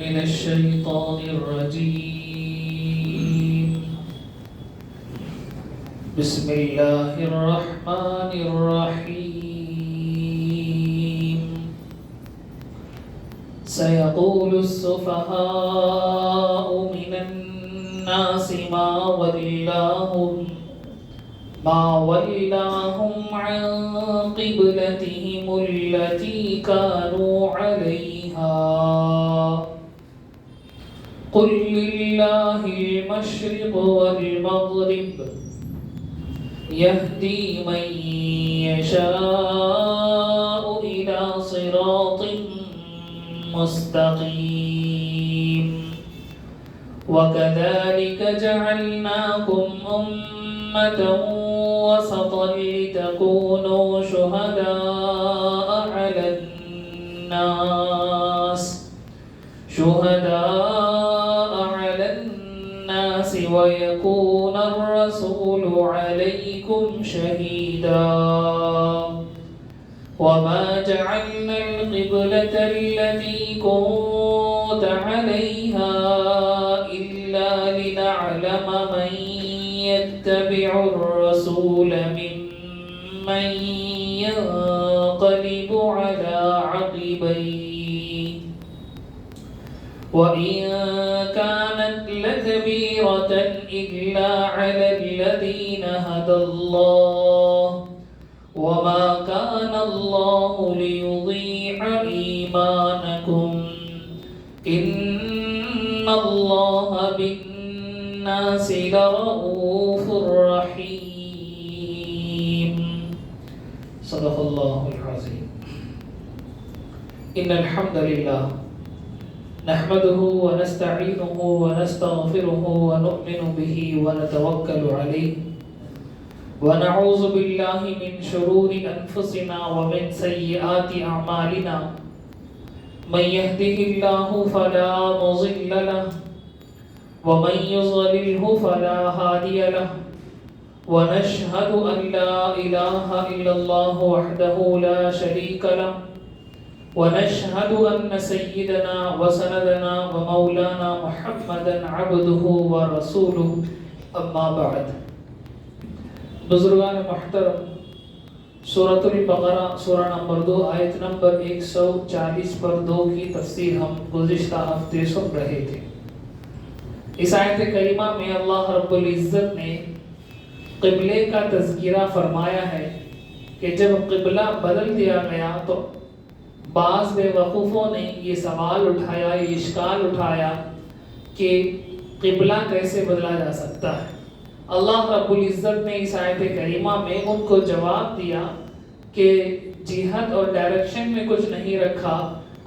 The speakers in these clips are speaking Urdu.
من الشيطان الرجيم. بسم الله الرحمن الرحيم. سيقول السفهاء من الناس ما ولاهم عن قبلتهم التي كانوا عليها قل لله المشرق والمغرب يهدي من يشاء إلى صراط مستقيم. وكذلك جعلناكم أمة وسطا لتكونوا شهداء على الناس ويكون الرسول عليكم شهيدا. وما جعلنا القبلة التي كنت عليها إلا لنعلم من يتبع الرسول ممن ينقلب على عقبيه وإن كانت لكبيرة إلا على الذين هدى الله وما كان الله ليضيع إيمانكم إن الله بالناس لرؤوف رحيم. صدق الله العظيم. إن الحمد لله نحمده ونستعينه ونستغفره ونؤمن به ونتوكل عليه ونعوذ بالله من شرور أنفسنا ومن سيئات أعمالنا. من يهده الله فلا مضل له ومن يضلله فلا هادي له. ونشهد أن لا إله إلا الله وحده لا شريك له. ونشهد أن سيدنا وسندنا ومولانا محمدا عبده ورسوله. أما بعد. بزرگان محترم، سورۃ البقرہ سورہ نمبر 2 آیت نمبر 140 پر 2 کی تفسیر ہم گزشتہ ہفتے سن رہے تھے. اس آیت کریمہ میں اللہ رب العزت نے قبلے کا تذکرہ فرمایا ہے کہ جب قبلہ بدل دیا گیا تو بعض بے وقوفوں نے یہ سوال اٹھایا، یہ اشکال اٹھایا کہ قبلہ کیسے بدلا جا سکتا ہے. اللہ رب العزت نے اس آیت کریمہ میں ان کو جواب دیا کہ جہت اور ڈائریکشن میں کچھ نہیں رکھا،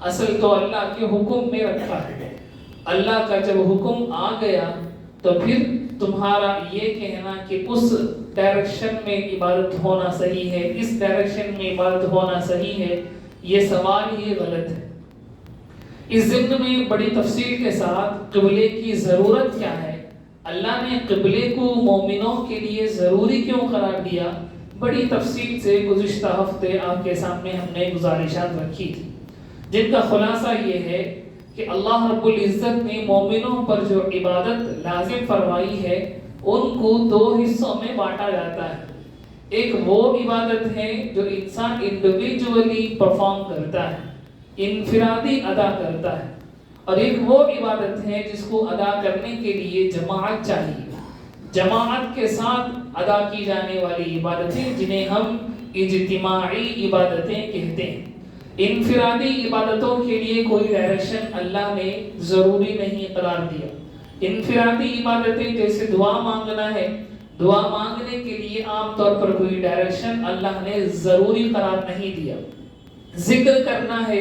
اصل تو اللہ کے حکم میں رکھا ہے. اللہ کا جب حکم آ گیا تو پھر تمہارا یہ کہنا کہ اس ڈائریکشن میں عبادت ہونا صحیح ہے، اس ڈائریکشن میں عبادت ہونا صحیح ہے، یہ سوال ہی غلط ہے. اس ضمن میں بڑی تفصیل کے ساتھ قبلے کی ضرورت کیا ہے، اللہ نے قبلے کو مومنوں کے لیے ضروری کیوں قرار دیا، بڑی تفصیل سے گزشتہ ہفتے آپ کے سامنے ہم نے گزارشات رکھی تھی، جن کا خلاصہ یہ ہے کہ اللہ رب العزت نے مومنوں پر جو عبادت لازم فرمائی ہے ان کو 2 حصوں میں بانٹا جاتا ہے. ایک وہ عبادت ہے جو انسان انڈیویجولی پرفارم کرتا ہے، انفرادی ادا کرتا ہے، اور ایک وہ عبادت ہے جس کو ادا کرنے کے لیے جماعت چاہیے، جماعت کے ساتھ ادا کی جانے والی عبادتیں جنہیں ہم اجتماعی عبادتیں کہتے ہیں. انفرادی عبادتوں کے لیے کوئی ڈائریکشن اللہ نے ضروری نہیں قرار دیا. انفرادی عبادتیں جیسے دعا مانگنا ہے، دعا مانگنے کے لیے عام طور پر کوئی ڈائریکشن اللہ نے ضروری قرار نہیں دیا. ذکر کرنا ہے،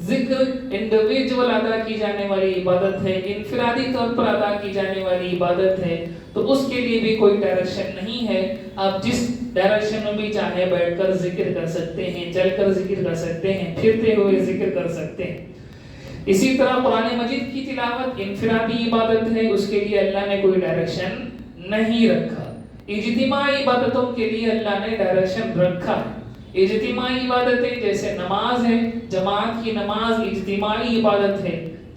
ذکر انڈیویجول ادا کی جانے والی عبادت ہے، انفرادی طور پر ادا کی جانے والی عبادت ہے، تو اس کے لیے بھی کوئی ڈائریکشن نہیں ہے. آپ جس ڈائریکشن میں بھی چاہے بیٹھ کر ذکر کر سکتے ہیں، چل کر ذکر کر سکتے ہیں، پھرتے ہوئے ذکر کر سکتے ہیں. اسی طرح قرآن مجید کی تلاوت انفرادی عبادت ہے، اس کے لیے اللہ نے کوئی ڈائریکشن نہیں رکھا. اجتماعی عبادتوں کے لیے اللہ نے ڈائریکشن رکھا ہے. اجتماعی عبادتیں جیسے نماز ہے، جماعت کی نماز اجتماعی عبادت ہے.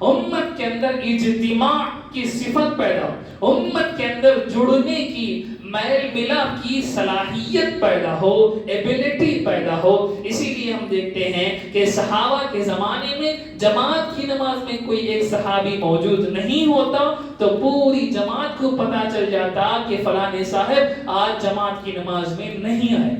امت کے اندر اجتماع کی صفت پیدا ہو، امت کے اندر جڑنے کی میل ملاپ کی صلاحیت پیدا ہو، ایبیلٹی پیدا ہو۔ اسی لیے ہم دیکھتے ہیں کہ صحابہ کے زمانے میں جماعت کی نماز میں کوئی ایک صحابی موجود نہیں ہوتا تو پوری جماعت کو پتا چل جاتا کہ فلاں صاحب آج جماعت کی نماز میں نہیں آئے،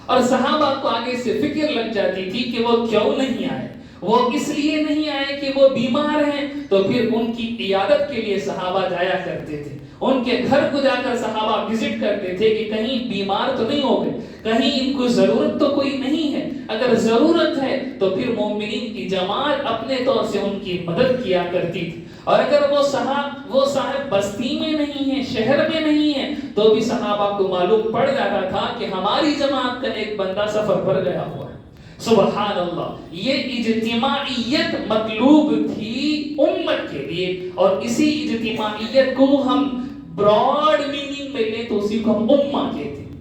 اور صحابہ کو آگے سے فکر لگ جاتی تھی کہ وہ کیوں نہیں آئے، وہ اس لیے نہیں آئے کہ وہ بیمار ہیں، تو پھر ان کی عیادت کے لیے صحابہ جایا کرتے تھے، ان کے گھر کو جا کر صحابہ وزٹ کرتے تھے کہ کہیں بیمار تو نہیں ہو گئے، کہیں ان کو ضرورت تو کوئی نہیں ہے، اگر ضرورت ہے تو پھر مومنین کی جماعت اپنے طور سے ان کی مدد کیا کرتی تھی، اور اگر وہ صاحب بستی میں نہیں ہے، شہر میں نہیں ہے، تو بھی صحابہ کو معلوم پڑ جاتا تھا کہ ہماری جماعت کا ایک بندہ سفر پر گیا ہوا ہے۔ سبحان اللہ، یہ اجتماعیت مطلوب تھی امت کے لیے، اور اسی اجتماعیت کو ہم براڈ میننگ میں لیں تو اسی کو ہم امت کہتے ہیں،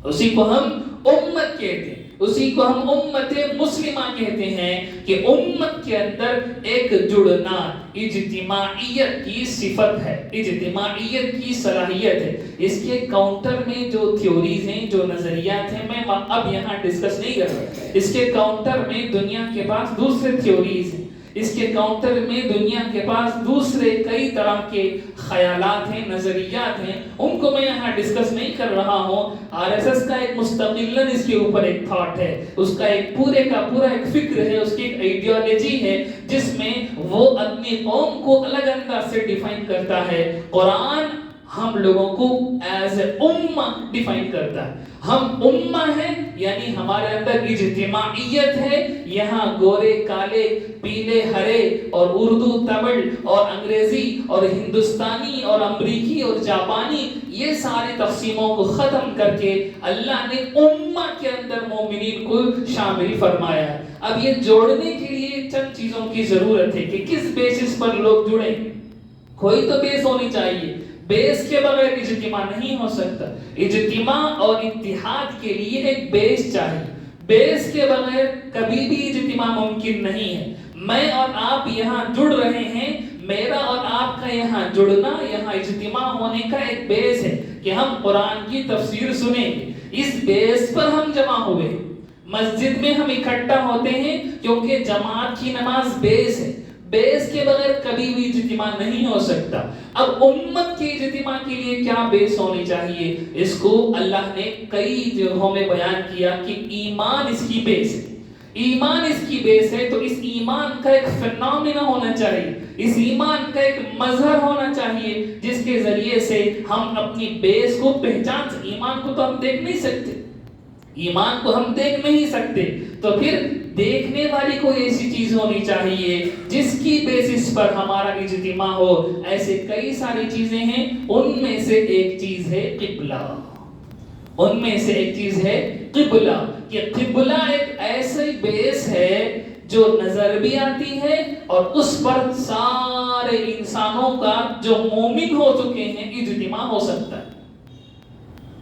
اسی کو ہم امت کہتے ہیں، اسی کو ہم امت مسلمہ کہتے ہیں، کہ امت کے اندر ایک جڑنا اجتماعیت کی صفت ہے، اجتماعیت کی صلاحیت ہے۔ اس کے کاؤنٹر میں جو تھیوریز ہیں، جو نظریات ہیں، میں اب یہاں ڈسکس نہیں کر رہا، اس کے کاؤنٹر میں دنیا کے پاس دوسرے تھیوریز ہیں، اس کے کاؤنٹر میں دنیا کے پاس دوسرے کئی طرح کے خیالات ہیں، نظریات ہیں، ان کو میں یہاں ڈسکس نہیں کر رہا ہوں۔ آر ایس ایس کا ایک مستقلاً اس کے اوپر ایک تھاٹ ہے، اس کا ایک پورے کا پورا ایک فکر ہے، اس کی ایک آئیڈیالوجی ہے، جس میں وہ اپنی قوم کو الگ انداز سے ڈیفائن کرتا ہے۔ قرآن ہم لوگوں کو ایز اے امہ ڈیفائن کرتا ہے، ہم امہ ہیں، یعنی ہمارے اندر اجتماعیت ہے، یہاں گورے کالے پیلے ہرے اور اردو تمل اور انگریزی اور ہندوستانی اور امریکی اور جاپانی، یہ سارے تقسیموں کو ختم کر کے اللہ نے امہ کے اندر مومنین کو شامل فرمایا ہے۔ اب یہ جوڑنے کے لیے چند چیزوں کی ضرورت ہے کہ کس بیسس پر لوگ جڑیں، کوئی تو بیس ہونی چاہیے، بیس کے بغیر اجتماع نہیں ہو سکتا، اجتماع اور اتحاد کے لیے ایک بیس چاہیے، بیس کے بغیر کبھی بھی اجتماع ممکن نہیں ہے۔ میں اور آپ یہاں جڑ رہے ہیں، میرا اور آپ کا یہاں جڑنا، یہاں اجتماع ہونے کا ایک بیس ہے کہ ہم قرآن کی تفسیر سنیں گے، اس بیس پر ہم جمع ہوئے، مسجد میں ہم اکٹھا ہوتے ہیں کیونکہ جماعت کی نماز بیس ہے، بیس کے بغیر کبھی بھی اجتماع نہیں ہو سکتا۔ اب امت کے اجتماع کے لیے کیا بیس ہونی چاہیے، اس کو اللہ نے کئی جگہوں میں بیان کیا کہ ایمان اس کی بیس ہے، ایمان اس کی بیس ہے، تو اس ایمان کا ایک فینومینا ہونا چاہیے، اس ایمان کا ایک مظہر ہونا چاہیے جس کے ذریعے سے ہم اپنی بیس کو پہچان سکیں۔ ایمان کو تو ہم دیکھ نہیں سکتے، ایمان کو ہم دیکھ نہیں سکتے، تو پھر دیکھنے والی کوئی ایسی چیز ہونی چاہیے جس کی بیسس پر ہمارا اجتماع ہو۔ ایسے کئی ساری چیزیں ہیں، ان میں سے ایک چیز ہے قبلہ، ان میں سے ایک چیز ہے قبلہ، کہ قبلہ ایک ایسی بیس ہے جو نظر بھی آتی ہے اور اس پر سارے انسانوں کا جو مومن ہو چکے ہیں اجتماع ہو سکتا ہے۔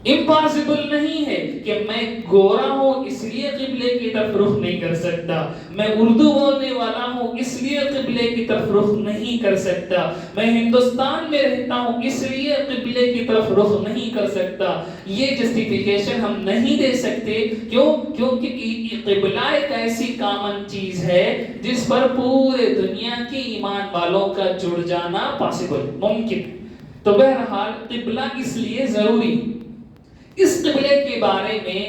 امپاسبل نہیں ہے کہ میں گورا ہوں اس لیے قبلے کی طرف رخ نہیں کر سکتا، میں اردو بولنے والا ہوں اس لیے قبلے کی طرف رخ نہیں کر سکتا، میں ہندوستان میں رہتا ہوں اس لیے قبلے کی طرف رخ نہیں کر سکتا۔ یہ جسٹیفیکیشن ہم نہیں دے سکتے، کیونکہ قبلہ ایک ایسی کامن چیز ہے جس پر پورے دنیا کے ایمان والوں کا جڑ جانا پاسبل ممکن۔ تو بہرحال قبلہ اس لیے ضروری، اس قبلے کے بارے میں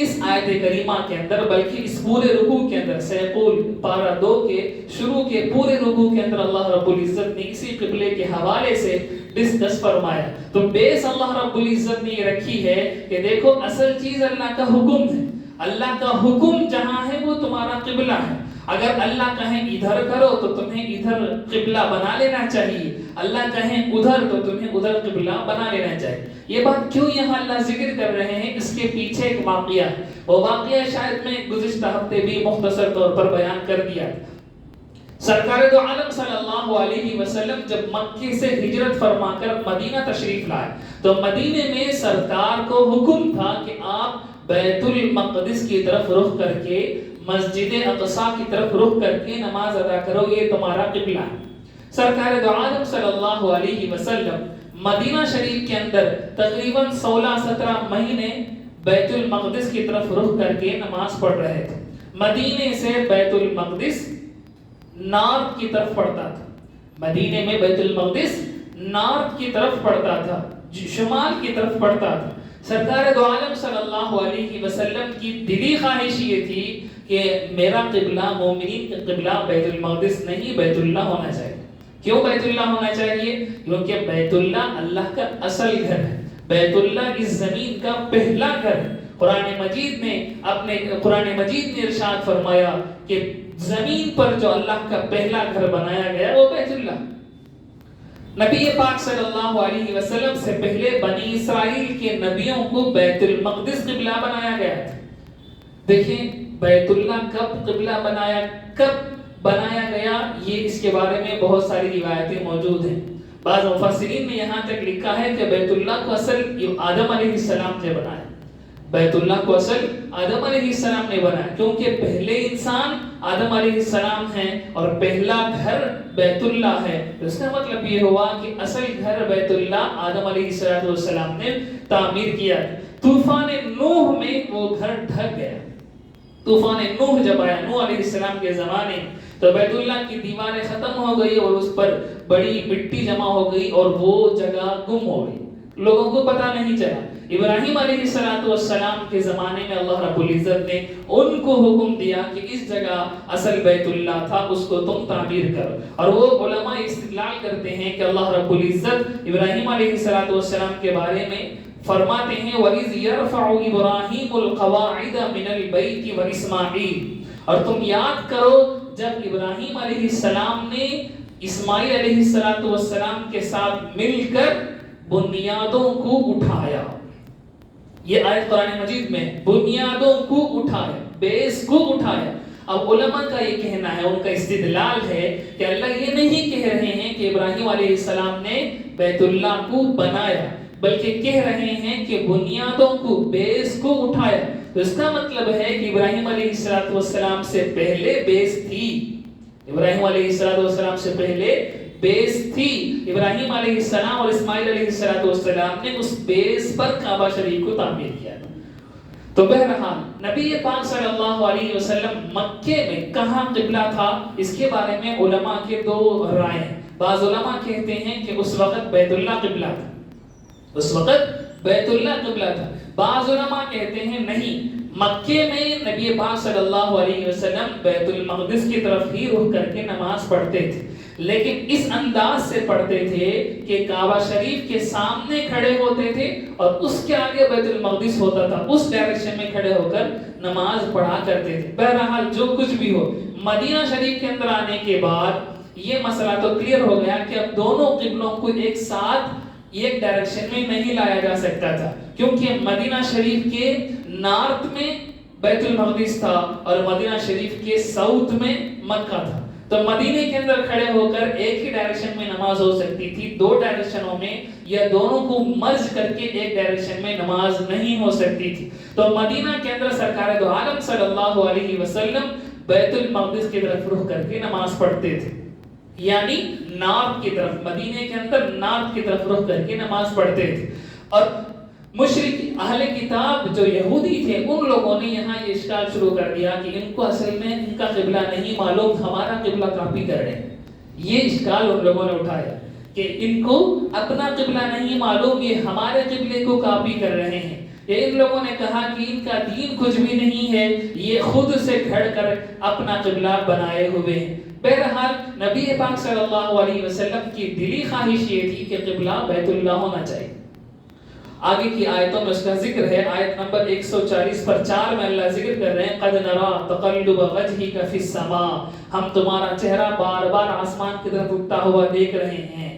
اس آیت کریمہ کے اندر، بلکہ اس پورے رکوع کے اندر، سیقول پارہ 2 کے شروع کے پورے رکوع کے اندر اللہ رب العزت نے اسی قبلے کے حوالے سے ڈسکس فرمایا۔ تو بیس اللہ رب العزت نے یہ رکھی ہے کہ دیکھو اصل چیز اللہ کا حکم ہے، اللہ کا حکم جہاں ہے وہ تمہارا قبلہ ہے۔ اگر اللہ کہیں ادھر کرو تو تمہیں ادھر قبلہ بنا لینا چاہیے، اللہ کہیں ادھر تو تمہیں ادھر قبلہ بنا لینا چاہیے۔ یہ بات کیوں یہاں اللہ ذکر کر رہے ہیں، اس کے پیچھے ایک واقعہ، وہ واقعہ شاید میں گزشتہ ہفتے بھی مختصر طور پر بیان کر دیا۔ سرکار دو عالم صلی اللہ علیہ وسلم جب مکے سے ہجرت فرما کر مدینہ تشریف لائے تو مدینے میں سرکار کو حکم تھا کہ آپ بیت المقدس کی طرف رخ کر کے مسجد اقصی کی طرف رخ کر کے نماز ادا کرو، یہ تمہارا قبلہ ہے۔ سرکار دو عالم صلی اللہ علیہ وسلم مدینہ شریف کے اندر تقریباً 16-17 مہینے بیت المقدس کی طرف رخ کر کے نماز پڑھ رہے تھے۔ مدینے سے بیت المقدس نارتھ کی طرف پڑتا تھا، مدینے میں بیت المقدس نارتھ کی طرف پڑتا تھا، شمال کی طرف پڑتا تھا۔ سرکار دو عالم صلی اللہ علیہ وسلم کی دلی خواہش یہ تھی کہ میرا قبلہ، مومنین کا قبلہ بیت المقدس نہیں بیت اللہ ہونا چاہیے۔ کیوں بیت اللہ ہونا چاہیے؟ کیونکہ بیت اللہ اللہ کا اصل گھر ہے، بیت اللہ اس زمین کا پہلا گھر ہے۔ قرآن مجید نے ارشاد فرمایا کہ زمین پر جو اللہ کا پہلا گھر بنایا گیا وہ بیت اللہ۔ نبی پاک صلی اللہ علیہ وسلم سے پہلے بنی اسرائیل کے نبیوں کو بیت المقدس قبلہ بنایا گیا تھا۔ دیکھیں بیت اللہ کب قبلہ بنایا، کب بنایا گیا، یہ اس کے بارے میں بہت ساری روایتیں موجود ہیں۔ بعض مفسرین نے یہاں تک لکھا ہے کہ بیت اللہ کو اصل آدم علیہ السلام نے بنایا، بیت اللہ کو اصل آدم علیہ السلام نے بنایا، کیونکہ پہلے انسان آدم علیہ السلام ہیں اور پہلا گھر بیت اللہ ہے۔ اس کا مطلب یہ ہوا کہ اصل گھر بیت اللہ آدم علیہ السلام نے تعمیر کیا۔ طوفان نوح میں وہ گھر ڈھک گیا۔ طوفان نوح جب آیا نوح علیہ السلام کے زمانے، تو بیت اللہ کی دیواریں ختم ہو گئی اور اس پر بڑی مٹی جمع ہو گئی اور وہ جگہ گم ہو گئی، لوگوں کو پتہ نہیں چلا۔ ابراہیم علیہ السلام کے زمانے میں اللہ رب العزت نے ان کو حکم دیا کہ اس جگہ اصل بیت اللہ تھا، اس کو تم تعمیر کرو۔ اور وہ علماء استدلال کرتے ہیں کہ اللہ رب العزت ابراہیم علیہ السلام کے بارے میں فرماتے ہیں وَإِذْ يَرْفَعُ إِبْرَاهِيمُ الْقَوَاعِدَ مِنَ الْبَيْتِ وَإِسْمَاعِيلُ، اور تم یاد کرو جب ابراہیم علیہ السلام نے اسماعیل علیہ السلام کے ساتھ مل کر بنیادوں کو اٹھایا۔ یہ آیت قرآن مجید میں بنیادوں کو اٹھایا، بیس کو اٹھایا۔ اب علماء کا یہ کہنا ہے، ان کا استدلال ہے کہ اللہ یہ نہیں کہہ رہے ہیں کہ ابراہیم علیہ السلام نے بیت اللہ کو بنایا، بلکہ کہہ رہے ہیں کہ بنیادوں کو، بیس کو اٹھایا۔ تو اس کا مطلب ہے کہ ابراہیم علیہ السلام سے پہلے بیس تھی، ابراہیم علیہ السلام سے پہلے بیس تھی۔ ابراہیم علیہ السلام اور اسماعیل علیہ السلام نے اس بیس پر کعبہ شریف کو تعمیر کیا تھا۔ تو بہرحال نبی پاک صلی اللہ علیہ وسلم مکے میں کہاں قبلہ تھا، اس کے بارے میں علماء کے دو رائے ہیں۔ بعض علماء کہتے ہیں کہ اس وقت بیت اللہ قبلہ تھا، اس وقت بیت اللہ قبلہ تھا۔ بعض علماء کہتے ہیں نہیں، مکے میں نبی پاک صلی اللہ علیہ وسلم بیت المقدس کی طرف ہی رخ کر کے نماز پڑھتے تھے، لیکن اس انداز سے پڑھتے تھے کہ کعبہ شریف کے سامنے کھڑے ہوتے تھے اور اس کے آگے بیت المقدس ہوتا تھا، اس ڈائریکشن میں کھڑے ہو کر نماز پڑھا کرتے تھے۔ بہرحال جو کچھ بھی ہو، مدینہ شریف کے اندر آنے کے بعد یہ مسئلہ تو کلیئر ہو گیا کہ اب دونوں قبلوں کو ایک ساتھ ایک ڈائریکشن میں نہیں لایا جا سکتا تھا، کیونکہ مدینہ شریف کے نارتھ میں بیت المقدس تھا اور مدینہ شریف کے ساؤتھ میں مکہ تھا۔ تو مدینے کے اندر کھڑے ہو کر ایک ہی ڈائریکشن میں نماز ہو سکتی تھی، دو ڈائریکشنوں میں یا دونوں کو مرج کر کے ایک ڈائریکشن میں نماز نہیں ہو سکتی تھی۔ تو مدینہ کے اندر سرکار دو عالم صلی اللہ علیہ وسلم بیت المقدس کی طرف رخ کر کے نماز پڑھتے تھے، یعنی نارتھ کی طرف، مدینے کے اندر نارتھ کی طرف رخ کر کے نماز پڑھتے تھے۔ اور مشرک اہل کتاب جو یہودی تھے، ان لوگوں نے یہاں یہ اشکال شروع کر دیا کہ ان کو اصل میں ان کا قبلہ نہیں معلوم، ہمارا قبلہ کاپی کر رہے ہیں۔ یہ اشکال ان لوگوں نے اٹھایا کہ ان کو اپنا قبلہ نہیں معلوم، یہ ہمارے قبلے کو کاپی کر رہے ہیں۔ یہ ان لوگوں نے کہا کہ ان کا دین کچھ بھی نہیں ہے، یہ خود سے گھڑ کر اپنا قبلہ بنائے ہوئے ہیں۔ بہرحال نبی پاک صلی اللہ علیہ وسلم کی دلی خواہش یہ تھی کہ قبلہ بیت اللہ ہونا چاہیے۔ آگے کی آیتوں میں اس کا ذکر ہے۔ آیت نمبر 140 پر 4 میں اللہ ذکر کر رہے ہیں قد نرا تقلب وجهك فی السماء، ہم تمہارا چہرہ بار بار آسمان کی طرف اٹھتا ہوا دیکھ رہے ہیں،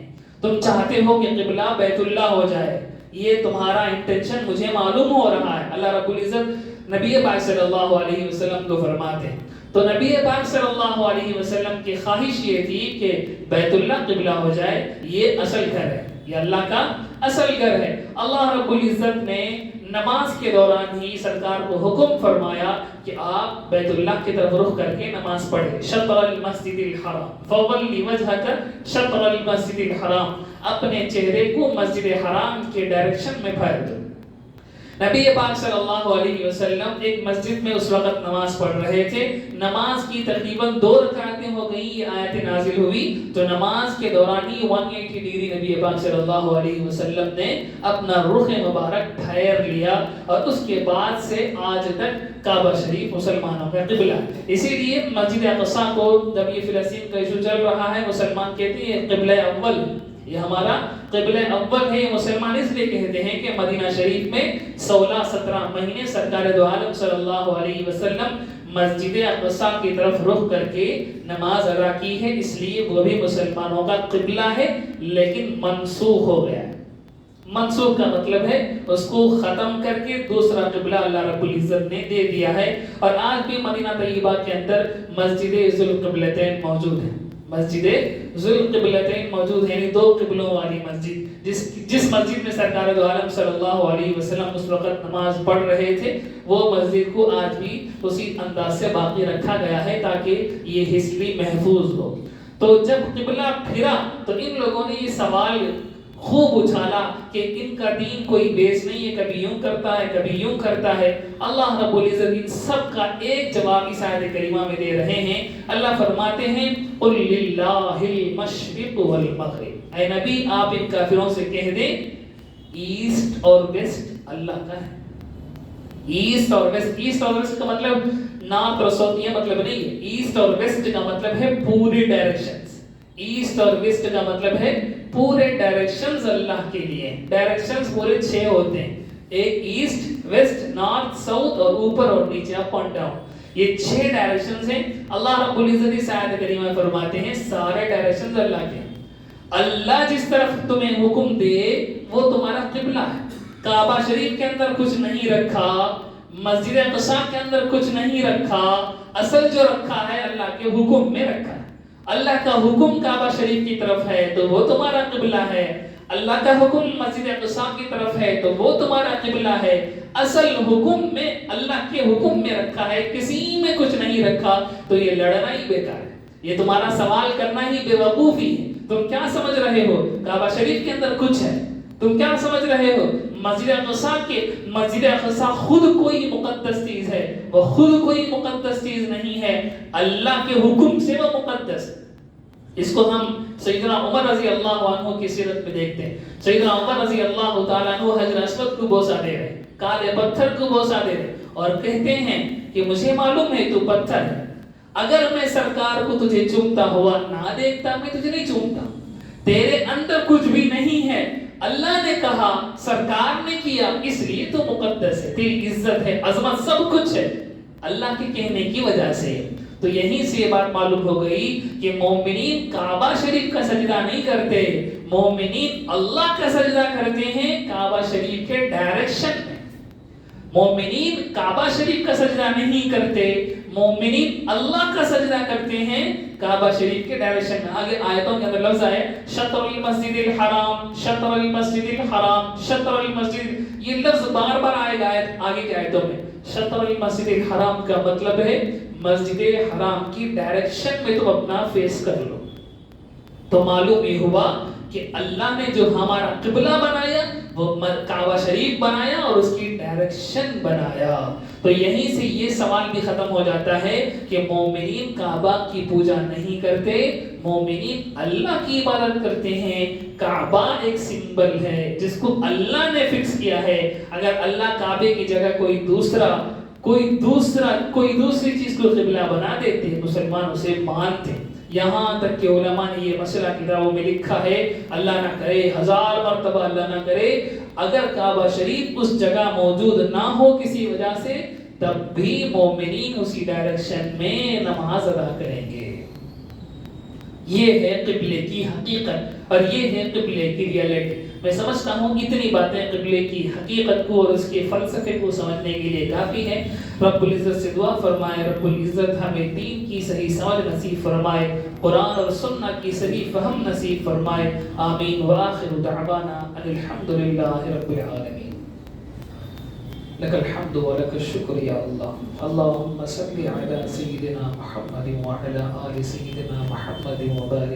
تم چاہتے ہو کہ قبلہ بیت اللہ ہو جائے، یہ تمہارا انٹینشن مجھے معلوم ہو رہا ہے۔ اللہ رب العزت نبی پاک صلی اللہ علیہ وسلم کو فرماتے ہیں۔ تو نبی پاک صلی اللہ علیہ وسلم کی خواہش یہ تھی کہ بیت اللہ قبلہ ہو جائے، یہ اصل گھر ہے۔ یہ اللہ کا اصل گھر ہے۔ اللہ رب العزت نے نماز کے دوران ہی سرکار کو حکم فرمایا کہ آپ بیت اللہ کی طرف رخ کر کے نماز پڑھیں۔ شطر المسجد الحرام فولی وجہک شطر المسجد الحرام، اپنے چہرے کو مسجد حرام کے ڈائریکشن میں پھیر دو۔ نبی پاک صلی اللہ علیہ وسلم ایک مسجد میں اس وقت نماز پڑھ رہے تھے، نماز کی تقریباً 2 رکعتیں ہو گئی، یہ آیت نازل ہوئی تو نماز کے دوران ہی 180 ڈگری نبی پاک صلی اللہ علیہ وسلم نے اپنا رخ مبارک پھیر لیا، اور اس کے بعد سے آج تک کعبہ شریف مسلمانوں کا قبلہ۔ اسی لیے مسجد اقصی کو جب یہ فلسطین کا ایشو چل رہا ہے، مسلمان کہتے ہیں قبلہ اول، یہ ہمارا قبلہ اول ہے۔ مسلمان اس لیے کہتے ہیں کہ مدینہ شریف میں 16-17 مہینے سرکار دو عالم صلی اللہ علیہ وسلم مسجد اقصی کی طرف رخ کر کے نماز ادا کی ہے، اس لیے وہ بھی مسلمانوں کا قبلہ ہے، لیکن منسوخ ہو گیا ہے۔ منسوخ کا مطلب ہے اس کو ختم کر کے دوسرا قبلہ اللہ رب العزت نے دے دیا ہے، اور آج بھی مدینہ طیبہ کے اندر مسجد ذوالقبلتین موجود ہے۔ مسجد ذوالقبلتین موجود ہے، یعنی 2 قبلوں والی مسجد، جس مسجد میں سرکار دو عالم صلی اللہ علیہ وسلم اس وقت نماز پڑھ رہے تھے، وہ مسجد کو آج بھی اسی انداز سے باقی رکھا گیا ہے تاکہ یہ ہسٹری محفوظ ہو۔ تو جب قبلہ پھرا تو ان لوگوں نے یہ سوال خوب اچھالا کہ ان کا دین کوئی بیس نہیں ہے، کبھی یوں کرتا ہے کبھی یوں کرتا ہے۔ اللہ رب العزت ان سب کا ایک جواب اس آیت کریمہ میں دے رہے ہیں۔ اللہ فرماتے ہیں قُلْ لِلَّهِ الْمَشْرِقُ وَالْمَغْرِبُ، اے نبی آپ ان کافروں سے کہہ دیں ایسٹ اور ویسٹ اللہ کا ہے۔ ایسٹ اور ویسٹ، ایسٹ اور ویسٹ کا مطلب نارتھ اور ساؤتھ یہ مطلب نہیں ہے، ایسٹ اور ویسٹ کا مطلب ہے پوری ڈائریکشنز۔ ایسٹ اور ویسٹ کا مطلب ہے پورے ڈائریکشنز اللہ کے لیے، ڈائریکشنز پورے 6 ہوتے ہیں، ایک ایسٹ، ویسٹ، نارتھ، ساؤتھ اور اوپر اور نیچے، اپ اور ڈاؤن، یہ 6 ڈائریکشنز ہیں۔ اللہ رب العزت اس آیت کریمہ میں فرماتے ہیں سارے ڈائریکشنز اللہ کے ہیں۔ اللہ جس طرف تمہیں حکم دے وہ تمہارا قبلہ ہے۔ کعبہ شریف کے اندر کچھ نہیں رکھا، مسجد اقصی کے اندر کچھ نہیں رکھا، اصل جو رکھا ہے اللہ کے حکم میں رکھا ہے۔ اللہ کا حکم کعبہ شریف کی طرف ہے تو وہ تمہارا قبلہ ہے، اللہ کا حکم مسجد اقصی کی طرف ہے تو وہ تمہارا قبلہ ہے۔ اصل حکم میں اللہ کے حکم میں رکھا ہے، کسی میں کچھ نہیں رکھا تو یہ لڑنا ہی بیکار ہے، یہ تمہارا سوال کرنا ہی بے وقوفی ہے۔ تم کیا سمجھ رہے ہو کعبہ شریف کے اندر کچھ ہے؟ تم کیا سمجھ رہے ہو مسجد اقصی خود کوئی مقدس چیز ہے؟ وہ خود کوئی مقدس چیز نہیں ہے، اللہ کے حکم سے وہ مقدس ہے۔ اس کو ہم سیدنا عمر رضی اللہ عنہ کی سیرت میں دیکھتے ہیں۔ سیدنا عمر رضی اللہ تعالیٰ عنہ حجر اسود کو بوسہ دے رہے، کالے پتھر کو بوسہ دے رہے، اور کہتے ہیں کہ مجھے معلوم ہے تو پتھر ہے، اگر میں سرکار کو تجھے چومتا ہوا نہ دیکھتا میں تجھے نہیں چومتا، تیرے اندر کچھ بھی نہیں ہے، اللہ نے کہا سرکار نے کیا اس لیے تو مقدس ہے، تیری عزت ہے، عظمت سب کچھ ہے اللہ کے کہنے کی وجہ سے۔ تو یہیں سے یہ بات معلوم ہو گئی کہ مومنین کعبہ شریف کا سجدہ نہیں کرتے، مومنین اللہ کا سجدہ کرتے ہیں کعبہ شریف کے ڈائریکشن میں۔ مومنین کعبہ شریف کا سجدہ نہیں کرتے، مومنین اللہ کا سجدہ کرتے ہیں کعبہ شریف کے ڈائریکشن میں۔ آگے آیتوں کے اندر لفظ آئے شطر المسجد الحرام، شطر المسجد الحرام، شطر المسجد، یہ لفظ بار بار آئے گا آگے کی آیتوں میں۔ شطر المسجد الحرام کا مطلب ہے مسجد حرام کی ڈائریکشن میں تم اپنا فیس کر لو۔ تو معلوم یہ ہوا کہ اللہ نے جو ہمارا قبلہ بنایا وہ کعبہ شریف بنایا اور اس کی ڈائریکشن بنایا۔ تو یہیں سے یہ سوال بھی ختم ہو جاتا ہے کہ مومنین کعبہ کی پوجا نہیں کرتے، مومنین اللہ کی عبادت کرتے ہیں۔ کعبہ ایک سمبل ہے جس کو اللہ نے فکس کیا ہے، اگر اللہ کعبے کی جگہ کوئی دوسری چیز کو قبلہ بنا دیتے مسلمان اسے مانتے۔ یہاں تک کہ علماء نے یہ مسئلہ کتابوں میں لکھا ہے، اللہ نہ کرے 1000 مرتبہ اللہ نہ کرے اگر کعبہ شریف اس جگہ موجود نہ ہو کسی وجہ سے، تب بھی مومنین اسی ڈائریکشن میں نماز ادا کریں گے۔ یہ ہے قبلے کی حقیقت اور یہ ہے قبلے کی ریئلٹی. میں سمجھتا ہوں اتنی باتیں قبلے کی حقیقت کو اور اس کے فلسفے کو سمجھنے کے لیے کافی ہیں. رب العزت سے دعا فرمائے رب العزت ہمیں دین کی صحیح سمجھ نصیب فرمائے, قرآن اور سنت کی صحیح فہم نصیب فرمائے. آمین. وآخر دعوانا ان الحمدللہ رب العالمین. لك الحمد ولك الشكر يا الله. اللهم صل على سيدنا محمد وعلى آل سيدنا محمد وبارك